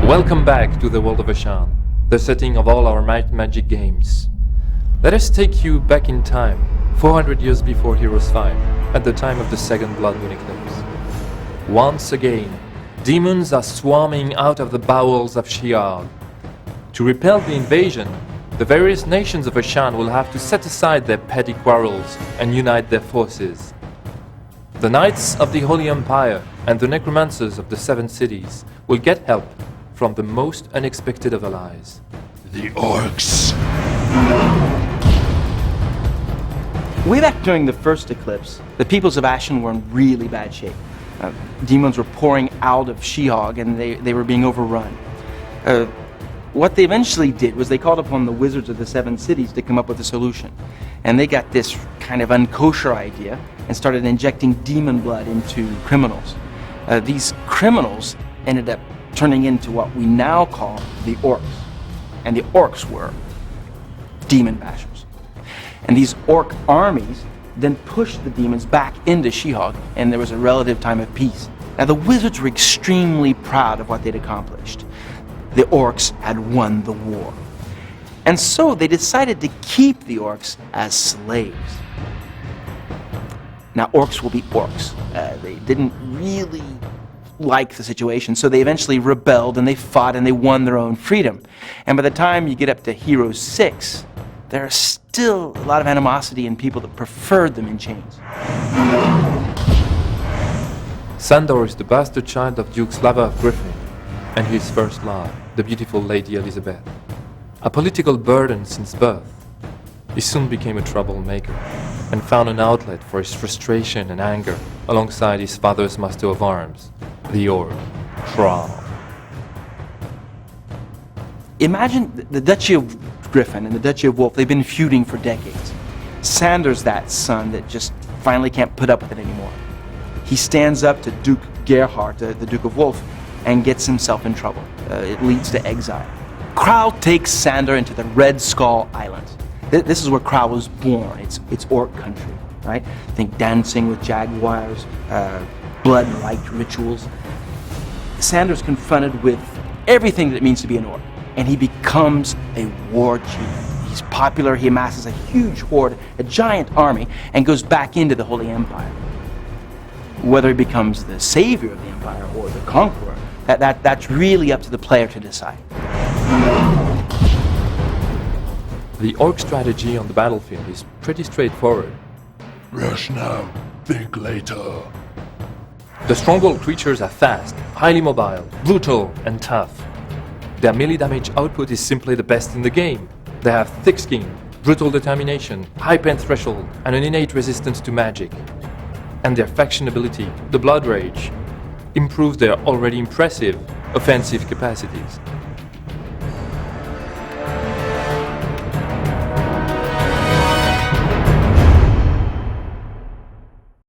Welcome back to the world of Ashan, the setting of all our magic games. Let us take you back in time, 400 years before Heroes 5, at the time of the second Blood Moon eclipse. Once again, demons are swarming out of the bowels of Shi'ar. To repel the invasion, the various nations of Ashan will have to set aside their petty quarrels and unite their forces. The Knights of the Holy Empire and the Necromancers of the Seven Cities will get help from the most unexpected of allies. The Orcs. Way back during the first eclipse, the peoples of Ashen were in really bad shape. Demons were pouring out of Sheehog and they were being overrun. What they eventually did was they called upon the wizards of the Seven Cities to come up with a solution. And they got this kind of unkosher idea and started injecting demon blood into criminals. These criminals ended up turning into what we now call the Orcs. And the Orcs were demon bashers. And these Orc armies then pushed the demons back into Sheehog, and there was a relative time of peace. Now the wizards were extremely proud of what they'd accomplished. The Orcs had won the war. And so they decided to keep the Orcs as slaves. Now Orcs will be Orcs. They didn't really like the situation, so they eventually rebelled and they fought and they won their own freedom. And by the time you get up to Heroes 6, there's still a lot of animosity in people that preferred them in chains. Sandor is the bastard child of Duke Slava of Griffin and his first love, the beautiful Lady Elizabeth. A political burden since birth, he soon became a troublemaker and found an outlet for his frustration and anger alongside his father's master of arms, the Orc, Thrall. Imagine the Duchy of Griffin and the Duchy of Wolf, they've been feuding for decades. Sandor's that son that just finally can't put up with it anymore. He stands up to Duke Gerhard, the Duke of Wolf, and gets himself in trouble. It leads to exile. Krau takes Sandor into the Red Skull Islands. This is where Krau was born. It's Orc country, right? Think dancing with jaguars, blood-like rituals. Sandor's confronted with everything that it means to be an Orc, and he becomes a war chief. He's popular, he amasses a huge horde, a giant army, and goes back into the Holy Empire. Whether he becomes the savior of the Empire or the conqueror, that's really up to the player to decide. The Orc strategy on the battlefield is pretty straightforward. Rush now, think later. The stronghold creatures are fast, highly mobile, brutal, and tough. Their melee damage output is simply the best in the game. They have thick skin, brutal determination, high pain threshold, and an innate resistance to magic. And their faction ability, the Blood Rage, improves their already impressive offensive capacities.